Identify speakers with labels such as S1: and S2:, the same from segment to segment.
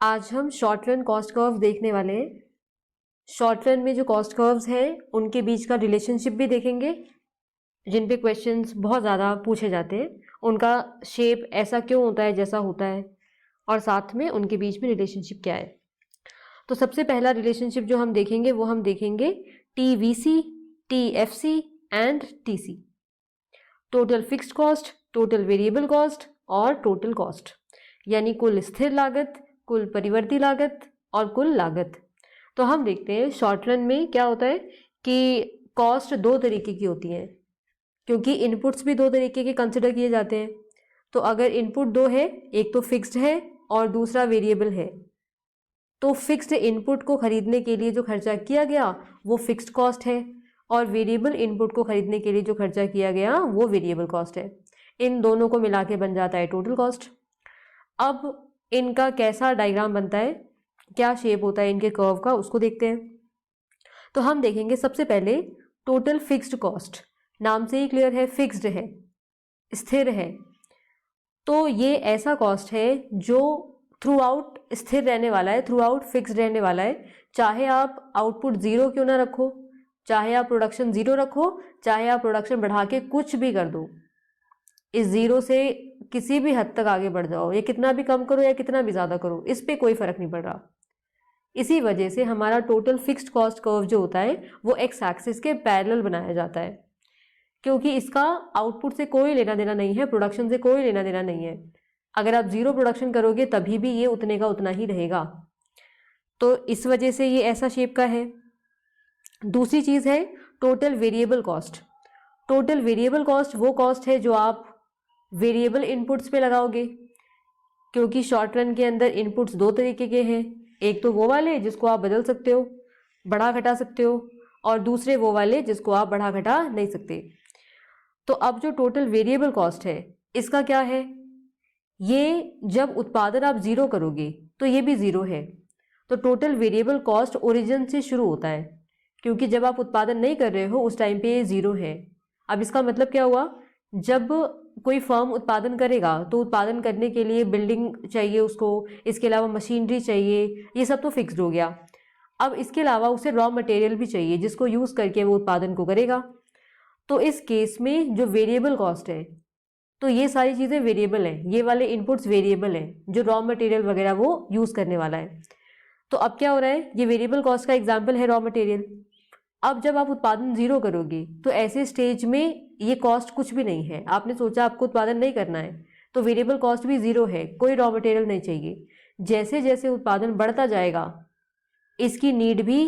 S1: आज हम short run cost curve देखने वाले हैं। शॉर्ट रन में जो कॉस्ट कर्व्स हैं उनके बीच का रिलेशनशिप भी देखेंगे, जिन पे क्वेश्चंस बहुत ज़्यादा पूछे जाते हैं, उनका शेप ऐसा क्यों होता है जैसा होता है, और साथ में उनके बीच में रिलेशनशिप क्या है। तो सबसे पहला रिलेशनशिप जो हम देखेंगे वो हम देखेंगे TVC, TFC and TC, total fixed cost, total variable cost और टोटल कॉस्ट, यानी कुल स्थिर लागत, कुल परिवर्ती लागत और कुल लागत। तो हम देखते हैं शॉर्ट रन में क्या होता है कि कॉस्ट दो तरीके की होती हैं, क्योंकि इनपुट्स भी दो तरीके के कंसिडर किए जाते हैं। तो अगर इनपुट दो है, एक तो फिक्स्ड है और दूसरा वेरिएबल है, तो फिक्स्ड इनपुट को खरीदने के लिए जो खर्चा किया गया वो फिक्स्ड कॉस्ट है, और वेरिएबल इनपुट को खरीदने के लिए जो खर्चा किया गया वो वेरिएबल कॉस्ट है। इन दोनों को मिला के बन जाता है टोटल कॉस्ट। अब इनका कैसा डायग्राम बनता है, क्या शेप होता है इनके कर्व का, उसको देखते हैं। तो हम देखेंगे सबसे पहले टोटल फिक्स्ड कॉस्ट। नाम से ही क्लियर है, फिक्स्ड है, स्थिर है। तो ये ऐसा कॉस्ट है जो थ्रू आउट स्थिर रहने वाला है, थ्रू आउट फिक्स्ड रहने वाला है। चाहे आप आउटपुट जीरो क्यों ना रखो, चाहे आप प्रोडक्शन जीरो रखो, चाहे आप प्रोडक्शन बढ़ा के कुछ भी कर दो, इस जीरो से किसी भी हद तक आगे बढ़ जाओ, या कितना भी कम करो या कितना भी ज़्यादा करो, इस पे कोई फर्क नहीं पड़ रहा। इसी वजह से हमारा टोटल फिक्स्ड कॉस्ट कर्व जो होता है वो एक्स एक्सिस के पैरेलल बनाया जाता है, क्योंकि इसका आउटपुट से कोई लेना देना नहीं है, प्रोडक्शन से कोई लेना देना नहीं है। अगर आप जीरो प्रोडक्शन करोगे तभी भी ये उतने का उतना ही रहेगा। तो इस वजह से ये ऐसा शेप का है। दूसरी चीज़ है total variable cost. Total variable cost वो कॉस्ट है जो आप वेरिएबल इनपुट्स पे लगाओगे, क्योंकि शॉर्ट रन के अंदर इनपुट्स दो तरीके के हैं। एक तो वो वाले जिसको आप बदल सकते हो, बढ़ा घटा सकते हो, और दूसरे वो वाले जिसको आप बढ़ा घटा नहीं सकते। तो अब जो टोटल वेरिएबल कॉस्ट है इसका क्या है, ये जब उत्पादन आप जीरो करोगे तो ये भी जीरो है। तो टोटल वेरिएबल कॉस्ट ओरिजिन से शुरू होता है, क्योंकि जब आप उत्पादन नहीं कर रहे हो उस टाइम पे ये जीरो है। अब इसका मतलब क्या हुआ, जब कोई फर्म उत्पादन करेगा तो उत्पादन करने के लिए बिल्डिंग चाहिए उसको, इसके अलावा मशीनरी चाहिए, ये सब तो फिक्स्ड हो गया। अब इसके अलावा उसे रॉ मटेरियल भी चाहिए जिसको यूज़ करके वो उत्पादन को करेगा। तो इस केस में जो वेरिएबल कॉस्ट है, तो ये सारी चीज़ें वेरिएबल हैं, ये वाले इनपुट्स वेरिएबल हैं, जो रॉ मटेरियल वगैरह वो यूज़ करने वाला है। तो अब क्या हो रहा है, ये वेरिएबल कॉस्ट का एग्जाम्पल है रॉ मटेरियल। अब जब आप उत्पादन जीरो करोगे तो ऐसे स्टेज में ये कॉस्ट कुछ भी नहीं है। आपने सोचा आपको उत्पादन नहीं करना है तो वेरिएबल कॉस्ट भी जीरो है, कोई रॉ मटेरियल नहीं चाहिए। जैसे जैसे उत्पादन बढ़ता जाएगा इसकी नीड भी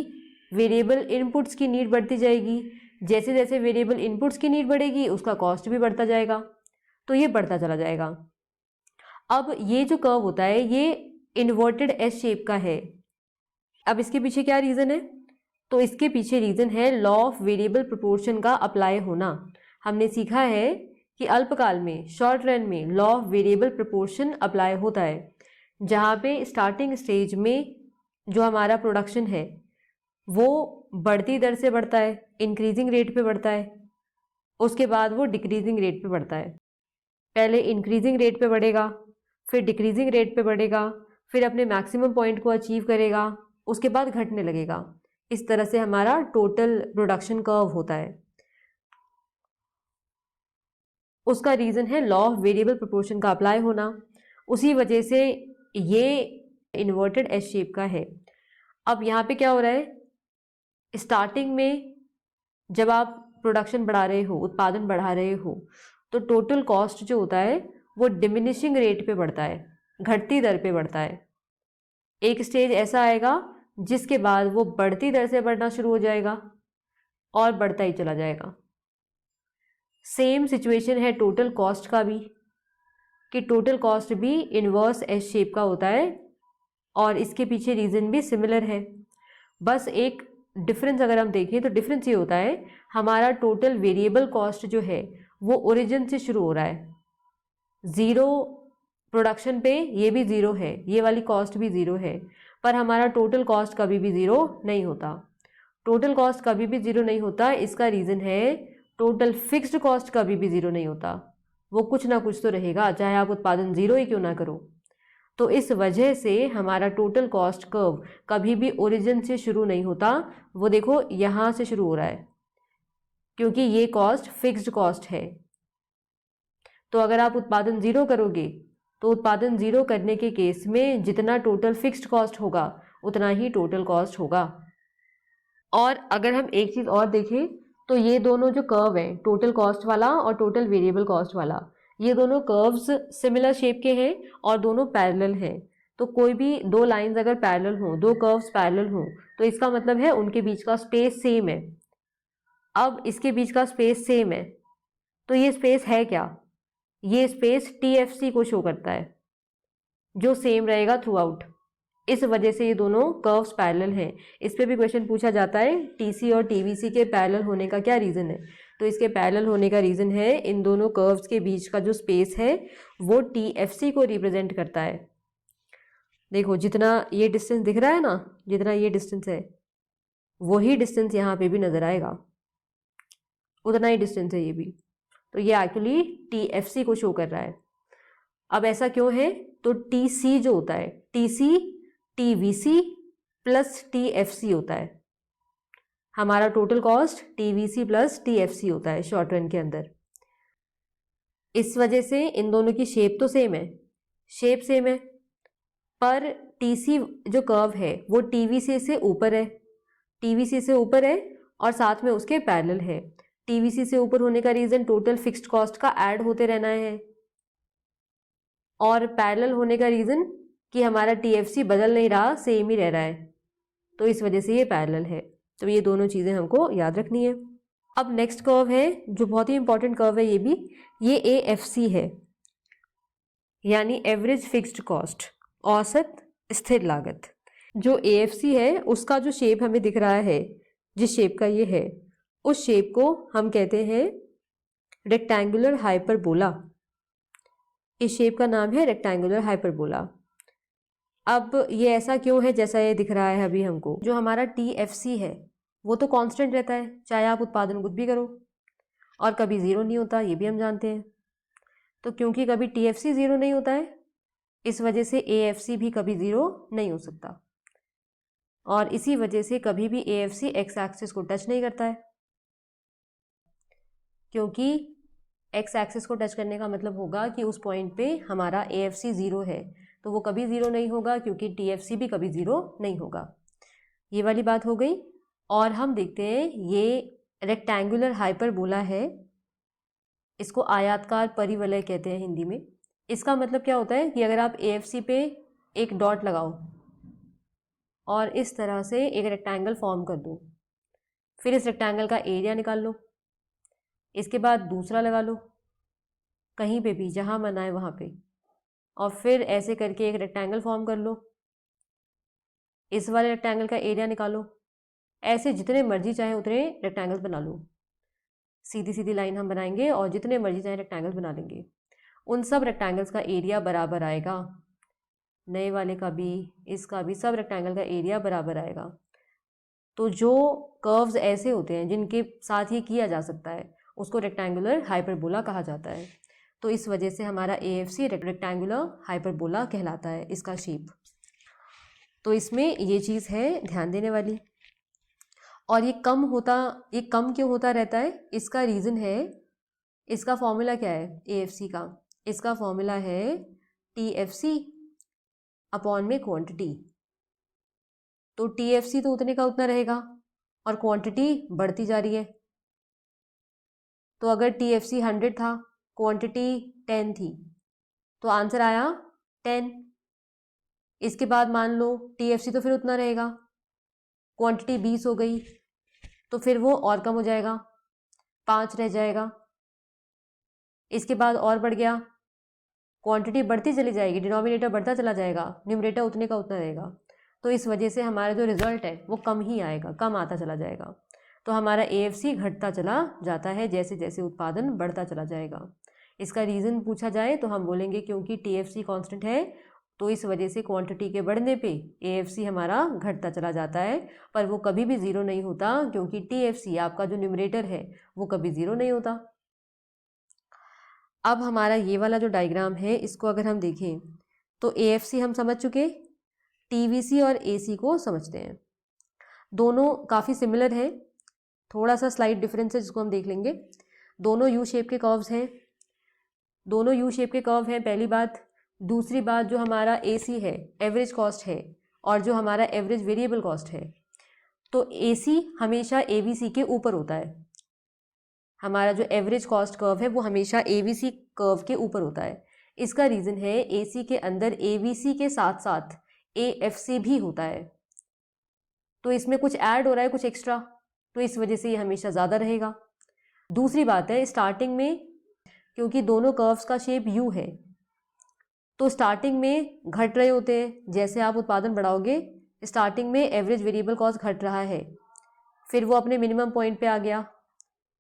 S1: वेरिएबल इनपुट्स की नीड बढ़ती जाएगी, जैसे जैसे वेरिएबल इनपुट्स की नीड बढ़ेगी उसका कॉस्ट भी बढ़ता जाएगा, तो ये बढ़ता चला जाएगा। अब ये जो कर्व होता है ये इन्वर्टेड एस शेप का है। अब इसके पीछे क्या रीज़न है, तो इसके पीछे रीज़न है लॉ ऑफ वेरिएबल प्रोपोर्शन का अप्लाई होना। हमने सीखा है कि अल्पकाल में शॉर्ट रन में law of variable proportion apply होता है, जहाँ पे स्टार्टिंग स्टेज में जो हमारा प्रोडक्शन है वो बढ़ती दर से बढ़ता है, इंक्रीजिंग रेट पे बढ़ता है, उसके बाद वो डिक्रीजिंग रेट पे बढ़ता है। पहले इंक्रीजिंग रेट पे बढ़ेगा, फिर डिक्रीजिंग रेट पे बढ़ेगा, फिर अपने मैक्सिमम पॉइंट को अचीव करेगा, उसके बाद घटने लगेगा। इस तरह से हमारा टोटल प्रोडक्शन कर्व होता है। उसका रीज़न है लॉ ऑफ वेरिएबल प्रोपोर्शन का अप्लाई होना, उसी वजह से ये इन्वर्टेड एस शेप का है। अब यहाँ पे क्या हो रहा है, स्टार्टिंग में जब आप प्रोडक्शन बढ़ा रहे हो, उत्पादन बढ़ा रहे हो, तो टोटल कॉस्ट जो होता है वो डिमिनिशिंग रेट पे बढ़ता है, घटती दर पे बढ़ता है। एक स्टेज ऐसा आएगा जिसके बाद वो बढ़ती दर से बढ़ना शुरू हो जाएगा और बढ़ता ही चला जाएगा। सेम सिचुएशन है टोटल कॉस्ट का भी, कि टोटल कॉस्ट भी इन्वर्स एस शेप का होता है, और इसके पीछे रीज़न भी सिमिलर है। बस एक डिफरेंस अगर हम देखें तो डिफरेंस ये होता है, हमारा टोटल वेरिएबल कॉस्ट जो है वो ओरिजिन से शुरू हो रहा है, ज़ीरो प्रोडक्शन पे ये भी ज़ीरो है, ये वाली कॉस्ट भी ज़ीरो है, पर हमारा टोटल कॉस्ट कभी भी ज़ीरो नहीं होता। टोटल कॉस्ट कभी भी ज़ीरो नहीं होता, इसका रीज़न है टोटल फिक्स्ड कॉस्ट कभी भी ज़ीरो नहीं होता, वो कुछ ना कुछ तो रहेगा, चाहे आप उत्पादन ज़ीरो ही क्यों ना करो। तो इस वजह से हमारा टोटल कॉस्ट कर्व कभी भी ओरिजिन से शुरू नहीं होता, वो देखो यहाँ से शुरू हो रहा है, क्योंकि ये कॉस्ट फिक्स्ड कॉस्ट है। तो अगर आप उत्पादन ज़ीरो करोगे तो उत्पादन ज़ीरो करने के केस में जितना टोटल फिक्स्ड कॉस्ट होगा उतना ही टोटल कॉस्ट होगा। और अगर हम एक चीज़ और देखें तो ये दोनों जो कर्व हैं, टोटल कॉस्ट वाला और टोटल वेरिएबल कॉस्ट वाला, ये दोनों कर्व्स सिमिलर शेप के हैं और दोनों पैरेलल हैं। तो कोई भी दो लाइंस अगर पैरेलल हों, दो कर्व्स पैरेलल हों, तो इसका मतलब है उनके बीच का स्पेस सेम है। अब इसके बीच का स्पेस सेम है, तो ये स्पेस है क्या? ये स्पेस TFC को शो करता है, जो सेम रहेगा थ्रू आउट। इस वजह से ये दोनों कर्व्स पैरेलल हैं। इस पे भी क्वेश्चन पूछा जाता है, TC और TVC के पैरेलल होने का क्या रीज़न है? तो इसके पैरेलल होने का रीज़न है इन दोनों कर्व्स के बीच का जो स्पेस है वो TFC को रिप्रेजेंट करता है। देखो जितना ये डिस्टेंस दिख रहा है ना, जितना ये डिस्टेंस है वही डिस्टेंस यहाँ पे भी नज़र आएगा, उतना ही डिस्टेंस है ये भी। तो ये एक्चुअली TFC को शो कर रहा है। अब ऐसा क्यों है? तो TC जो होता है, TC TVC प्लस TFC होता है। हमारा total cost TVC plus TFC होता है शॉर्ट रन के अंदर। इस वजह से इन दोनों की शेप तो सेम है, शेप सेम है, पर TC जो कर्व है वो TVC से ऊपर है, TVC से ऊपर है और साथ में उसके पैरेलल है। TVC से ऊपर होने का रीज़न टोटल फिक्स्ड कॉस्ट का ऐड होते रहना है, और पैरेलल होने का रीज़न कि हमारा TFC बदल नहीं रहा, सेम ही रह रहा है, तो इस वजह से ये पैरेलल है। तो ये दोनों चीज़ें हमको याद रखनी है। अब नेक्स्ट कर्व है जो बहुत ही इंपॉर्टेंट कर्व है, ये भी, ये AFC है, यानी एवरेज फिक्स्ड कॉस्ट, औसत स्थिर लागत। जो AFC है उसका जो शेप हमें दिख रहा है, जिस शेप का ये है, उस शेप को हम कहते हैं रेक्टेंगुलर हाइपरबोला। इस शेप का नाम है रेक्टेंगुलर हाइपरबोला। अब ये ऐसा क्यों है जैसा ये दिख रहा है अभी हमको? जो हमारा TFC है वो तो कांस्टेंट रहता है, चाहे आप उत्पादन कुछ भी करो, और कभी ज़ीरो नहीं होता, ये भी हम जानते हैं। तो क्योंकि कभी TFC ज़ीरो नहीं होता है, इस वजह से AFC भी कभी ज़ीरो नहीं हो सकता, और इसी वजह से कभी भी AFC एक्स एक्सिस को टच नहीं करता है, क्योंकि एक्स एक्सिस को टच करने का मतलब होगा कि उस पॉइंट पे हमारा AFC ज़ीरो है, तो वो कभी ज़ीरो नहीं होगा, क्योंकि TFC भी कभी ज़ीरो नहीं होगा। ये वाली बात हो गई। और हम देखते हैं ये रेक्टेंगुलर हाइपरबोला है, इसको आयताकार परिवलय कहते हैं हिंदी में। इसका मतलब क्या होता है कि अगर आप AFC पे एक डॉट लगाओ और इस तरह से एक रेक्टेंगल फॉर्म कर दो, फिर इस रेक्टेंगल का एरिया निकाल लो, इसके बाद दूसरा लगा लो कहीं पे भी जहाँ मन आए वहाँ पे, और फिर ऐसे करके एक रेक्टेंगल फॉर्म कर लो, इस वाले रेक्टेंगल का एरिया निकालो, ऐसे जितने मर्जी चाहे उतने रेक्टेंगल्स बना लो। सीधी सीधी लाइन हम बनाएंगे और जितने मर्जी चाहे रेक्टेंगल्स बना लेंगे, उन सब रेक्टेंगल्स का एरिया बराबर आएगा, नए वाले का भी, इसका भी, सब रेक्टेंगल का एरिया बराबर आएगा। तो जो कर्व्स ऐसे होते हैं जिनके साथ ये किया जा सकता है उसको रेक्टेंगुलर हाइपरबोला कहा जाता है। तो इस वजह से हमारा AFC रेक्टेंगुलर हाइपरबोला कहलाता है, इसका शेप। तो इसमें ये चीज़ है ध्यान देने वाली। और ये कम क्यों होता रहता है? इसका रीज़न है, इसका फॉर्मूला क्या है AFC का? इसका फॉर्मूला है TFC अपॉन में क्वांटिटी। तो TFC तो उतने का उतना रहेगा और क्वांटिटी बढ़ती जा रही है। तो अगर TFC 100 था, क्वांटिटी 10 थी, तो आंसर आया 10। इसके बाद मान लो TFC तो फिर उतना रहेगा, क्वांटिटी 20 हो गई, तो फिर वो और कम हो जाएगा, 5 रह जाएगा। इसके बाद और बढ़ गया, क्वांटिटी बढ़ती चली जाएगी, डिनोमिनेटर बढ़ता चला जाएगा, न्यूमरेटर उतने का उतना रहेगा। तो इस वजह से हमारा जो रिजल्ट है वो कम ही आएगा, कम आता चला जाएगा। तो हमारा AFC घटता चला जाता है जैसे जैसे उत्पादन बढ़ता चला जाएगा। इसका रीज़न पूछा जाए तो हम बोलेंगे क्योंकि TFC कांस्टेंट है, तो इस वजह से क्वांटिटी के बढ़ने पे AFC हमारा घटता चला जाता है, पर वो कभी भी ज़ीरो नहीं होता, क्योंकि TFC आपका जो न्यूमरेटर है वो कभी ज़ीरो नहीं होता। अब हमारा ये वाला जो डायग्राम है, इसको अगर हम देखें तो AFC हम समझ चुके, TVC और AC को समझते हैं। दोनों काफ़ी सिमिलर हैं, थोड़ा सा स्लाइट डिफरेंस है जिसको हम देख लेंगे। दोनों यू शेप के कर्व्स हैं, दोनों यू शेप के कर्व हैं, पहली बात। दूसरी बात, जो हमारा AC है एवरेज कॉस्ट है, और जो हमारा एवरेज वेरिएबल कॉस्ट है, तो AC हमेशा ABC के ऊपर होता है। हमारा जो एवरेज कॉस्ट कर्व है वो हमेशा ABC कर्व के ऊपर होता है। इसका रीज़न है AC के अंदर ABC के साथ साथ AFC भी होता है, तो इसमें कुछ ऐड हो रहा है, कुछ एक्स्ट्रा, तो इस वजह से ये हमेशा ज़्यादा रहेगा। दूसरी बात है, स्टार्टिंग में क्योंकि दोनों कर्व्स का शेप U है, तो स्टार्टिंग में घट रहे होते हैं। जैसे आप उत्पादन बढ़ाओगे, स्टार्टिंग में एवरेज वेरिएबल कॉस्ट घट रहा है, फिर वो अपने मिनिमम पॉइंट पे आ गया,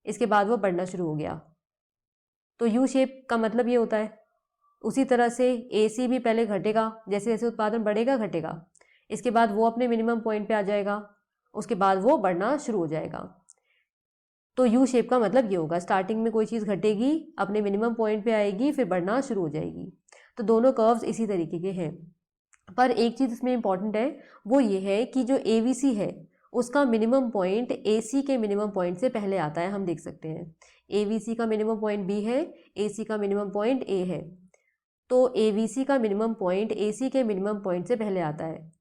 S1: इसके बाद वो बढ़ना शुरू हो गया, तो यू शेप का मतलब ये होता है। उसी तरह से AC भी पहले घटेगा, जैसे जैसे उत्पादन बढ़ेगा घटेगा, इसके बाद वो अपने मिनिमम पॉइंट पे आ जाएगा, उसके बाद वो बढ़ना शुरू हो जाएगा। तो यू शेप का मतलब ये होगा, स्टार्टिंग में कोई चीज़ घटेगी, अपने मिनिमम पॉइंट पे आएगी, फिर बढ़ना शुरू हो जाएगी। तो दोनों कर्व्स इसी तरीके के हैं। पर एक चीज़ इसमें इंपॉर्टेंट है, वो ये है कि जो AVC है उसका मिनिमम पॉइंट AC के मिनिमम पॉइंट से पहले आता है। हम देख सकते हैं AVC का मिनिमम पॉइंट B है, AC का मिनिमम पॉइंट A है, तो AVC का मिनिमम पॉइंट AC के मिनिमम पॉइंट से पहले आता है।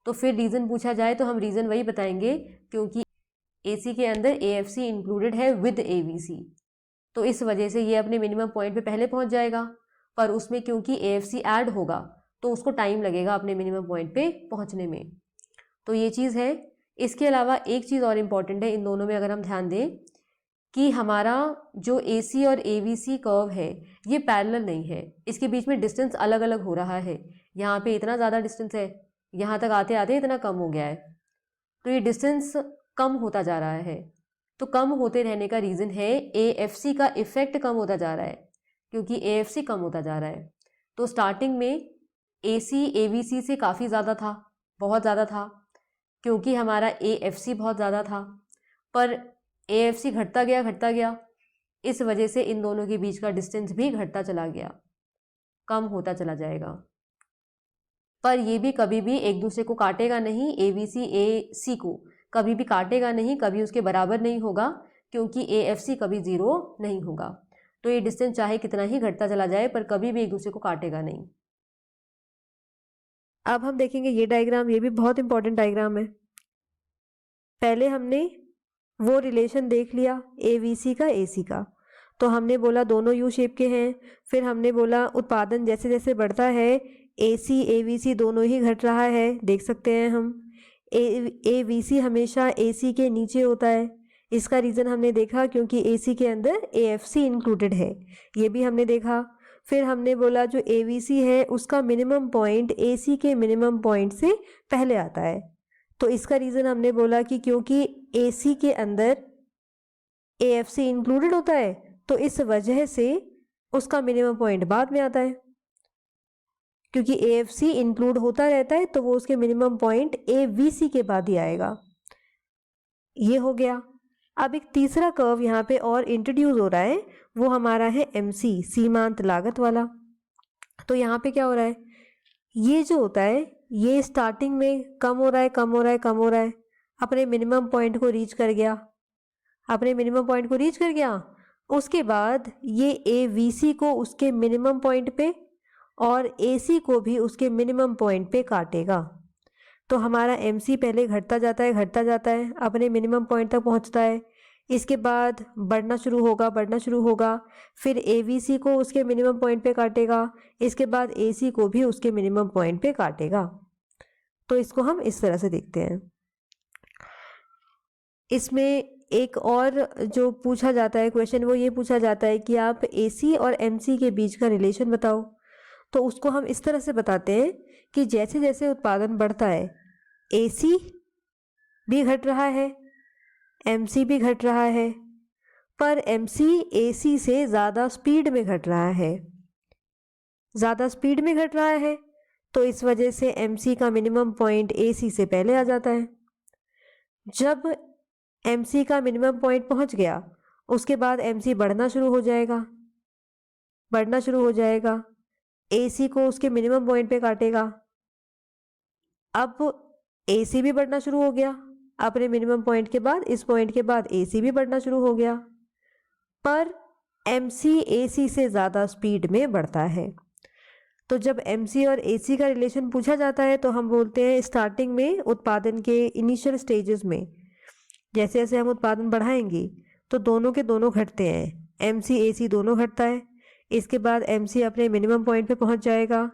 S1: तो फिर रीज़न पूछा जाए तो हम रीज़न वही बताएंगे, क्योंकि AC के अंदर AFC इंक्लूडेड है विद AVC, तो इस वजह से ये अपने मिनिमम पॉइंट पे पहले पहुंच जाएगा। पर उसमें क्योंकि AFC ऐड होगा तो उसको टाइम लगेगा अपने मिनिमम पॉइंट पे पहुंचने में, तो ये चीज़ है। इसके अलावा एक चीज़ और इम्पॉर्टेंट है इन दोनों में, अगर हम ध्यान दें कि हमारा जो AC और AVC कर्व है ये पैरेलल नहीं है, इसके बीच में डिस्टेंस अलग अलग हो रहा है। यहाँ पे इतना ज़्यादा डिस्टेंस है, यहाँ तक आते आते इतना कम हो गया है, तो ये डिस्टेंस कम होता जा रहा है। तो कम होते रहने का रीज़न है AFC का इफेक्ट कम होता जा रहा है, क्योंकि AFC कम होता जा रहा है। तो स्टार्टिंग में AC AVC से काफ़ी ज़्यादा था, बहुत ज़्यादा था, क्योंकि हमारा AFC बहुत ज़्यादा था, पर AFC घटता गया, इस वजह से इन दोनों के बीच का डिस्टेंस भी घटता चला गया, कम होता चला जाएगा। पर ये भी कभी भी एक दूसरे को काटेगा नहीं, AVC AC को कभी भी काटेगा नहीं, कभी उसके बराबर नहीं होगा, क्योंकि AFC कभी ज़ीरो नहीं होगा। तो ये डिस्टेंस चाहे कितना ही घटता चला जाए पर कभी भी एक दूसरे को काटेगा नहीं। अब हम देखेंगे ये डायग्राम, ये भी बहुत इंपॉर्टेंट डायग्राम है। पहले हमने वो रिलेशन देख लिया AVC का AC का, तो हमने बोला दोनों यू शेप के हैं। फिर हमने बोला उत्पादन जैसे जैसे बढ़ता है AC AVC दोनों ही घट रहा है, देख सकते हैं हम। AVC हमेशा AC के नीचे होता है, इसका रीज़न हमने देखा क्योंकि AC के अंदर AFC इंक्लूडेड है, ये भी हमने देखा। फिर हमने बोला जो AVC है उसका मिनिमम पॉइंट AC के मिनिमम पॉइंट से पहले आता है, तो इसका रीज़न हमने बोला कि क्योंकि AC के अंदर AFC इंक्लूडेड होता है, तो इस वजह से उसका मिनिमम पॉइंट बाद में आता है। क्योंकि AFC इंक्लूड होता रहता है तो वो उसके मिनिमम पॉइंट AVC के बाद ही आएगा। ये हो गया। अब एक तीसरा कर्व यहाँ पे और इंट्रोड्यूस हो रहा है, वो हमारा है MC, सीमांत लागत वाला। तो यहाँ पे क्या हो रहा है, ये जो होता है ये स्टार्टिंग में कम हो रहा है, कम हो रहा है, कम हो रहा है, अपने मिनिमम पॉइंट को रीच कर गया, अपने मिनिमम पॉइंट को रीच कर गया। उसके बाद ये AVC को उसके मिनिमम पॉइंट पे और AC को भी उसके मिनिमम पॉइंट पे काटेगा। तो हमारा MC पहले घटता जाता है, घटता जाता है, अपने मिनिमम पॉइंट तक पहुंचता है, इसके बाद बढ़ना शुरू होगा, बढ़ना शुरू होगा, फिर AVC को उसके मिनिमम पॉइंट पे काटेगा, इसके बाद AC को भी उसके मिनिमम पॉइंट पे काटेगा। तो इसको हम इस तरह से देखते हैं। इसमें एक और जो पूछा जाता है क्वेश्चन, वो ये पूछा जाता है कि आप AC और MC के बीच का रिलेशन बताओ। तो उसको हम इस तरह से बताते हैं कि जैसे जैसे उत्पादन बढ़ता है AC भी घट रहा है, MC भी घट रहा है, पर MC AC से ज़्यादा स्पीड में घट रहा है, ज़्यादा स्पीड में घट रहा है, तो इस वजह से MC का मिनिमम पॉइंट AC से पहले आ जाता है। जब MC का मिनिमम पॉइंट पहुंच गया, उसके बाद MC बढ़ना शुरू हो जाएगा, बढ़ना शुरू हो जाएगा, AC को उसके मिनिमम पॉइंट पे काटेगा। अब AC भी बढ़ना शुरू हो गया अपने मिनिमम पॉइंट के बाद, इस पॉइंट के बाद AC भी बढ़ना शुरू हो गया, पर MC AC से ज़्यादा स्पीड में बढ़ता है। तो जब MC और AC का रिलेशन पूछा जाता है तो हम बोलते हैं स्टार्टिंग में उत्पादन के इनिशियल स्टेजेस में जैसे जैसे हम उत्पादन बढ़ाएंगे तो दोनों के दोनों घटते हैं, MC AC दोनों घटता है। इसके बाद MC अपने मिनिमम पॉइंट पे पहुंच जाएगा,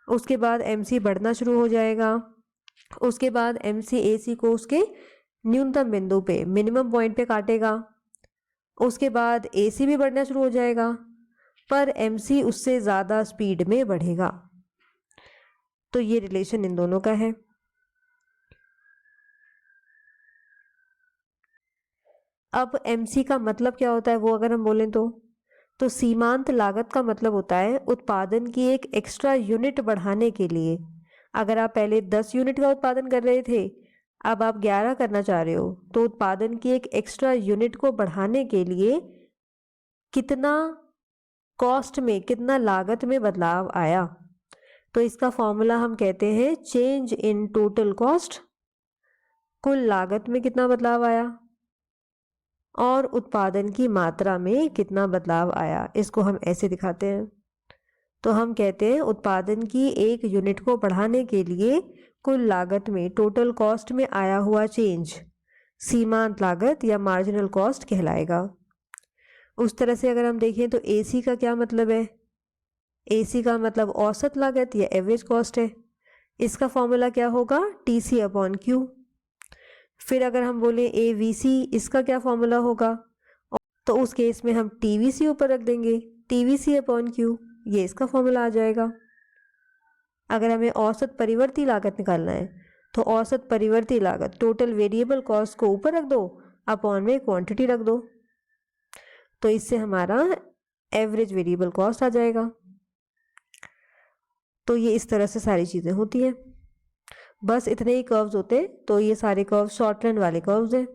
S1: उसके बाद MC बढ़ना शुरू हो जाएगा, उसके बाद MC AC को उसके न्यूनतम बिंदु पे मिनिमम पॉइंट पे काटेगा, उसके बाद AC भी बढ़ना शुरू हो जाएगा, पर MC उससे ज़्यादा स्पीड में बढ़ेगा। तो ये रिलेशन इन दोनों का है। अब MC का मतलब क्या होता है वो अगर हम बोलें तो सीमांत लागत का मतलब होता है उत्पादन की एक एक्स्ट्रा यूनिट बढ़ाने के लिए। अगर आप पहले 10 यूनिट का उत्पादन कर रहे थे, अब आप 11 करना चाह रहे हो, तो उत्पादन की एक एक्स्ट्रा यूनिट को बढ़ाने के लिए कितना कॉस्ट में, कितना लागत में बदलाव आया। तो इसका फॉर्मूला हम कहते हैं चेंज इन टोटल कॉस्ट, कुल लागत में कितना बदलाव आया और उत्पादन की मात्रा में कितना बदलाव आया। इसको हम ऐसे दिखाते हैं। तो हम कहते हैं उत्पादन की एक यूनिट को बढ़ाने के लिए कुल लागत में, टोटल कॉस्ट में आया हुआ चेंज सीमांत लागत या मार्जिनल कॉस्ट कहलाएगा। उस तरह से अगर हम देखें तो AC का क्या मतलब है, AC का मतलब औसत लागत या एवरेज कॉस्ट है। इसका फॉर्मूला क्या होगा, TC/Q। फिर अगर हम बोलें AVC, इसका क्या फॉर्मूला होगा, तो उस केस में हम TVC ऊपर रख देंगे, TVC/Q, ये इसका फॉर्मूला आ जाएगा। अगर हमें औसत परिवर्ती लागत निकालना है तो औसत परिवर्ती लागत टोटल वेरिएबल कॉस्ट को ऊपर रख दो, अपॉन में क्वांटिटी रख दो, तो इससे हमारा एवरेज वेरिएबल कॉस्ट आ जाएगा। तो ये इस तरह से सारी चीज़ें होती हैं। बस इतने ही कर्व्स होते हैं। तो ये सारे कर्व्स शॉर्ट रन वाले कर्व्स हैं।